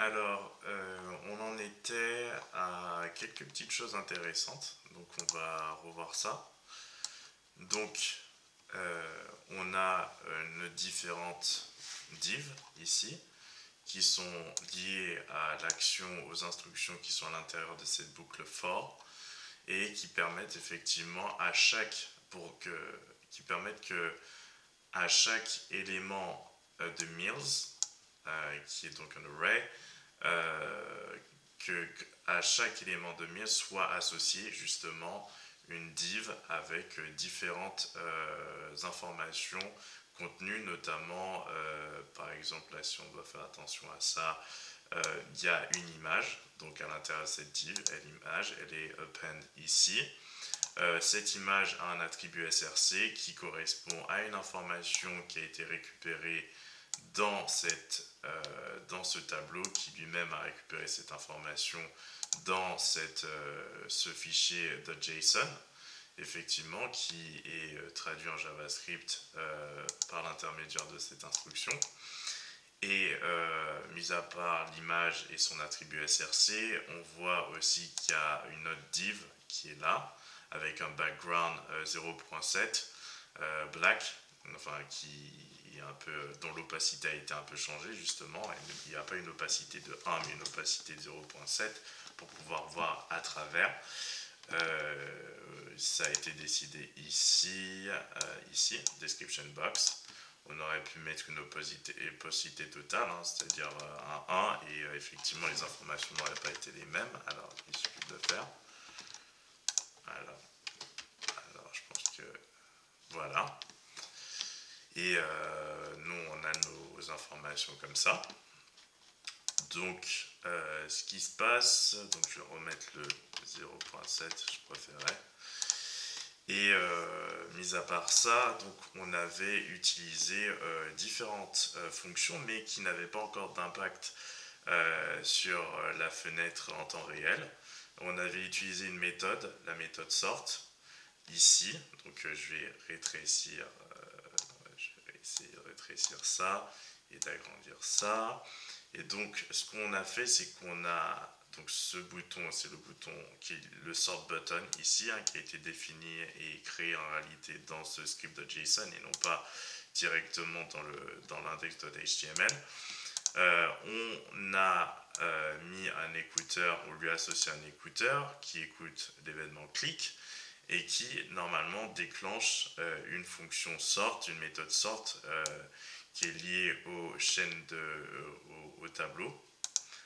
Alors, on en était à quelques petites choses intéressantes, donc on va revoir ça. Donc, on a nos différentes divs ici, qui sont liées à l'action, aux instructions qui sont à l'intérieur de cette boucle for, et qui permettent effectivement qui permettent que à chaque élément de Mills, qui est donc un array, que à chaque élément de Mills soit associé justement une div avec différentes informations contenues, notamment par exemple là si on doit faire attention à ça, il y a une image, donc à l'intérieur de cette div, l'image elle est append ici. Cette image a un attribut src qui correspond à une information qui a été récupérée dans ce tableau, qui lui-même a récupéré cette information dans ce fichier .json, effectivement, qui est traduit en JavaScript par l'intermédiaire de cette instruction. Et mis à part l'image et son attribut src, on voit aussi qu'il y a une autre div qui est là, avec un background 0.7 black, enfin dont l'opacité a été un peu changée justement. Il n'y a pas une opacité de 1 mais une opacité de 0.7 pour pouvoir voir à travers. Ça a été décidé ici, description box. On aurait pu mettre une opacité totale, c'est-à-dire un 1, et effectivement les informations n'auraient pas été les mêmes. Alors il suffit de le faire. Alors je pense que voilà. Et nous on a nos informations comme ça. Donc ce qui se passe, donc je vais remettre le 0.7, je préférais. Et mis à part ça, donc on avait utilisé différentes fonctions, mais qui n'avaient pas encore d'impact sur la fenêtre en temps réel. On avait utilisé une méthode, la méthode sort, ici. Donc je vais rétrécir ça et d'agrandir ça. Et donc ce qu'on a fait, c'est qu'on a donc ce bouton, c'est le bouton qui est le sort button ici, qui a été défini et créé en réalité dans ce script.json et non pas directement dans l'index.html. On a mis un écouteur, on lui a associé un écouteur qui écoute l'événement click et qui normalement déclenche une fonction sort, une méthode sort qui est liée aux chaînes au tableau.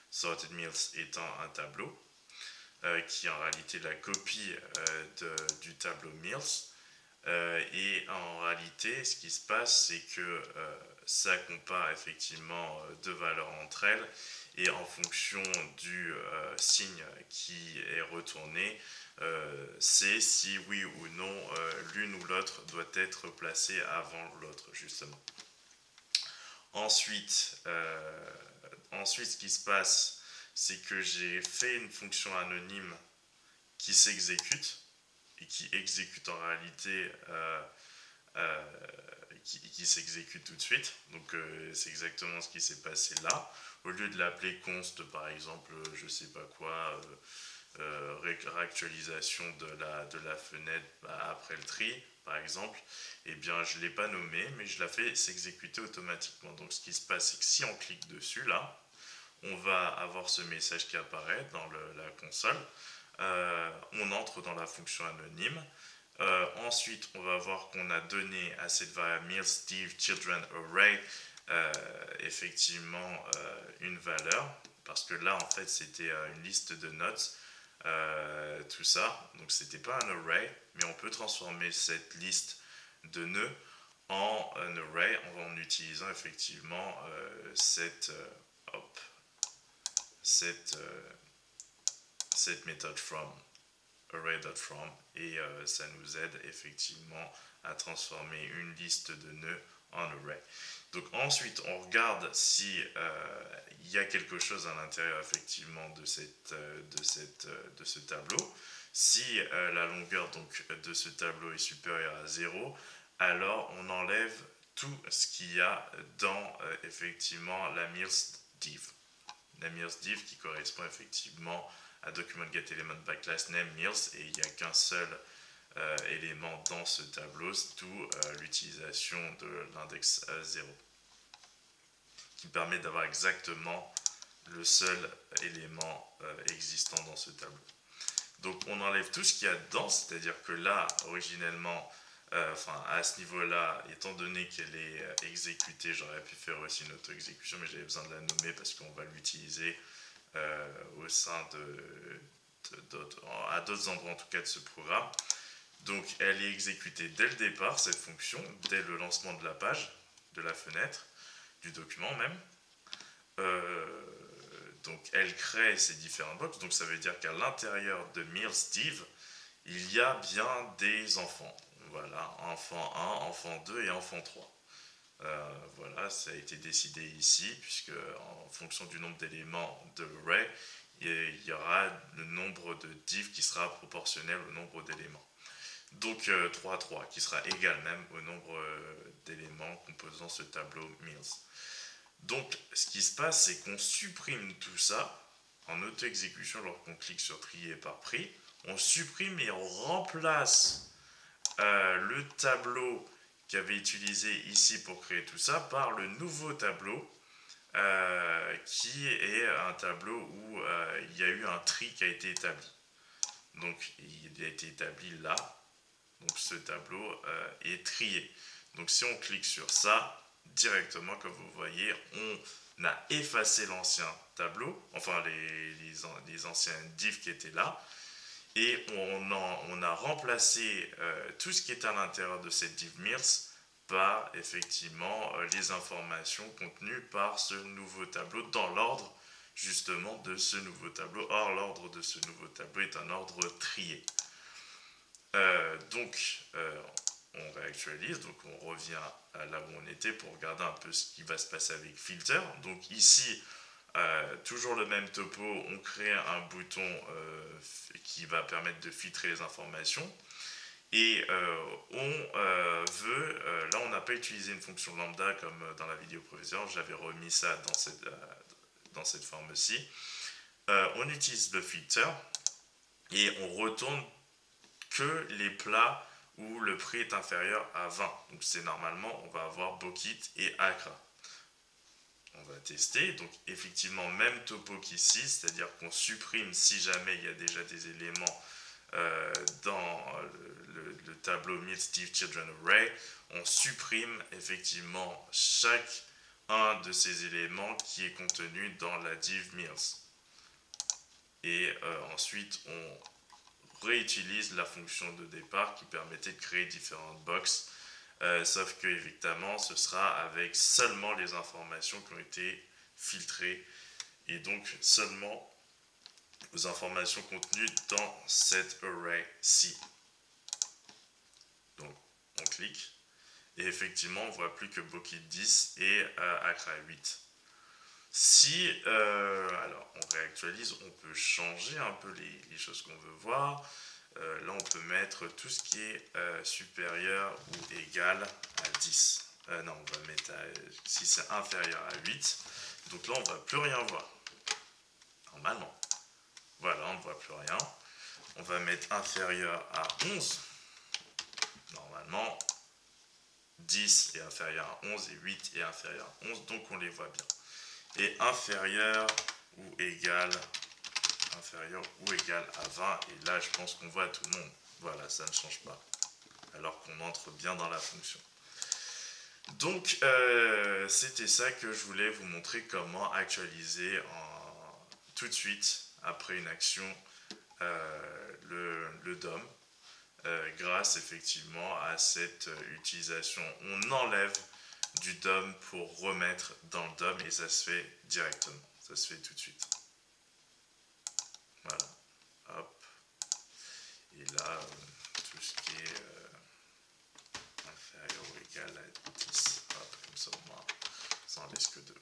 Sorted Mills étant un tableau qui est en réalité la copie du tableau Mills. Et en réalité, ce qui se passe, c'est que ça compare effectivement deux valeurs entre elles et en fonction du signe qui est retourné, c'est si oui ou non l'une ou l'autre doit être placée avant l'autre, justement. Ensuite, ce qui se passe, c'est que j'ai fait une fonction anonyme qui s'exécute et qui exécute en réalité qui s'exécute tout de suite. Donc c'est exactement ce qui s'est passé là. Au lieu de l'appeler const par exemple, je sais pas quoi, réactualisation de la fenêtre après le tri par exemple, eh bien je ne l'ai pas nommé mais je la fais s'exécuter automatiquement. Donc ce qui se passe, c'est que si on clique dessus là, on va avoir ce message qui apparaît dans la console. On entre dans la fonction anonyme. Ensuite, on va voir qu'on a donné à cette variable Mills Steve Children Array effectivement une valeur, parce que là en fait c'était une liste de notes, tout ça, donc c'était pas un array, mais on peut transformer cette liste de nœuds en un array en utilisant effectivement cette méthode from, array.from, et ça nous aide effectivement à transformer une liste de nœuds en array. Donc ensuite on regarde si il y a quelque chose à l'intérieur effectivement de ce tableau. Si la longueur donc de ce tableau est supérieure à 0, alors on enlève tout ce qu'il y a dans effectivement la Mills div. nameMirsDiv qui correspond effectivement à document_getElement by_class nameMirs, et il n'y a qu'un seul élément dans ce tableau, d'où l'utilisation de l'index 0, qui permet d'avoir exactement le seul élément existant dans ce tableau. Donc on enlève tout ce qu'il y a dedans, c'est-à-dire que là, originellement, à ce niveau-là, étant donné qu'elle est exécutée, j'aurais pu faire aussi une auto-exécution, mais j'avais besoin de la nommer parce qu'on va l'utiliser au sein à d'autres endroits en tout cas de ce programme. Donc elle est exécutée dès le départ, cette fonction, dès le lancement de la page, de la fenêtre, du document même. Donc elle crée ces différents box, donc ça veut dire qu'à l'intérieur de mirsDiv, il y a bien des enfants. Voilà, enfant 1, enfant 2 et enfant 3. Voilà, ça a été décidé ici, puisque en fonction du nombre d'éléments de l'array, il y aura le nombre de div qui sera proportionnel au nombre d'éléments. Donc 3, 3, qui sera égal même au nombre d'éléments composant ce tableau mirs. Donc ce qui se passe, c'est qu'on supprime tout ça en auto-exécution lorsqu'on clique sur trier par prix. On supprime et on remplace le tableau qu'avait utilisé ici pour créer tout ça par le nouveau tableau qui est un tableau où il y a eu un tri qui a été établi. Donc il a été établi là. Donc ce tableau est trié. Donc si on clique sur ça, directement, comme vous voyez, on a effacé l'ancien tableau, enfin les anciens divs qui étaient là, et on a remplacé tout ce qui est à l'intérieur de cette div mirs par effectivement les informations contenues par ce nouveau tableau dans l'ordre justement de ce nouveau tableau. Or, l'ordre de ce nouveau tableau est un ordre trié. On réactualise, donc on revient à là où on était pour regarder un peu ce qui va se passer avec filter. Donc ici, toujours le même topo, on crée un bouton qui va permettre de filtrer les informations. Et là on n'a pas utilisé une fonction lambda comme dans la vidéo précédente, j'avais remis ça dans cette forme-ci. On utilise le filter et on retourne que les plats où le prix est inférieur à 20. Donc c'est normalement, on va avoir Bokit et Accra. On va tester, donc effectivement même topo qu'ici, c'est-à-dire qu'on supprime si jamais il y a déjà des éléments dans le tableau mirsDiv children array, on supprime effectivement chaque un de ces éléments qui est contenu dans la div mirs. Et ensuite on réutilise la fonction de départ qui permettait de créer différentes boxes, sauf que évidemment ce sera avec seulement les informations qui ont été filtrées et donc seulement aux informations contenues dans cet array-ci. Donc on clique et effectivement on ne voit plus que Bokit 10 et Accra 8. Si, alors on réactualise, on peut changer un peu les choses qu'on veut voir. Là on peut mettre tout ce qui est supérieur ou égal à 10. Non, on va mettre si c'est inférieur à 8. Donc là on ne va plus rien voir. Normalement. Voilà, on ne voit plus rien. On va mettre inférieur à 11. Normalement, 10 est inférieur à 11 et 8 est inférieur à 11. Donc on les voit bien. Et inférieur ou égal à 20, et là je pense qu'on voit tout le monde. Voilà, ça ne change pas, alors qu'on entre bien dans la fonction. Donc c'était ça que je voulais vous montrer, comment actualiser tout de suite après une action le DOM grâce effectivement à cette utilisation. On enlève du DOM pour remettre dans le DOM et ça se fait directement, ça se fait tout de suite. Voilà, hop, et là tout ce qui est inférieur ou égal à 10, hop, comme ça au moins ça en laisse que 2.